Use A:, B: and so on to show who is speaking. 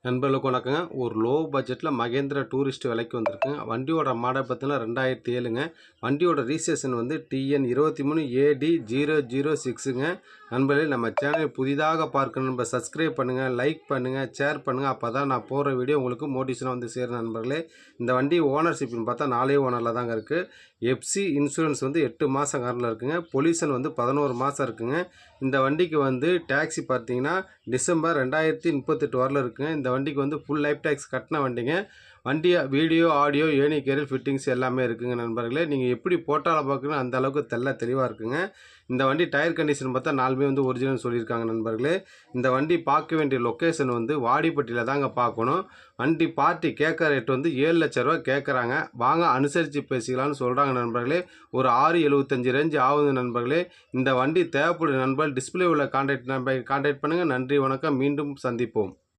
A: நண்பர்களுக்கு வணக்கங்க. ஒரு லோ பட்ஜெட்டில் மகேந்திரா டூரிஸ்ட் விலைக்கு வந்திருக்குங்க. வண்டியோட மாடல் பார்த்தீங்கன்னா 2007ங்க. வண்டியோட ரிஜிஸ்ட்ரேஷன் வந்து TN 23AD006ங்க. நண்பர்களே, நம்ம சேனலை புதிதாக பார்க்க நண்பர் சப்ஸ்கிரைப் பண்ணுங்கள், லைக் பண்ணுங்கள், ஷேர் பண்ணுங்கள். அப்போ தான் நான் போகிற வீடியோ உங்களுக்கு மோட்டிவேஷனாக வந்து சேரும் நண்பர்களே. இந்த வண்டி ஓனர்ஷிப்னு பார்த்தா 4 ஓனரில் தாங்க இருக்குது. எஃப்சி இன்சூரன்ஸ் வந்து 8 மாதம் கரண்டில் இருக்குங்க. பொல்யூஷன் வந்து 11 மாதம் இருக்குங்க. இந்த வண்டிக்கு வந்து டேக்ஸி பார்த்தீங்கன்னா டிசம்பர் 2038 வரல இருக்குங்க. இந்த வண்டிக்கு வந்து ஃபுல் லைஃப் டேக்ஸ் கட்டின வண்டிங்க. வண்டி வீடியோ, ஆடியோ, ஏணி கேரியர் ஃபிட்டிங்ஸ் எல்லாமே இருக்குங்க நண்பர்களே. நீங்கள் எப்படி போட்டால பார்க்கணும் அந்த அளவுக்கு தெளிவாக இருக்குங்க. இந்த வண்டி டயர் கண்டிஷன் பார்த்தா 4மே வந்து ஒரிஜினல் சொல்லியிருக்காங்க நண்பர்களே. இந்த வண்டி பார்க்க வேண்டிய லொக்கேஷன் வந்து வாடிப்பட்டியில் தாங்க பார்க்கணும். வண்டி பார்ட்டி கேட்குற ரேட் வந்து 7 லட்ச ரூபா கேட்குறாங்க. வாங்க அனுசரித்து பேசிக்கலாம்னு சொல்கிறாங்க நண்பர்களே. ஒரு 675 ரேஞ்சு ஆகுது நண்பர்களே. இந்த வண்டி தேவைப்படும் நண்பர்கள் டிஸ்பிளே உள்ள கான்டாக்ட் பண்ணுங்கள். நன்றி, வணக்கம். மீண்டும் சந்திப்போம்.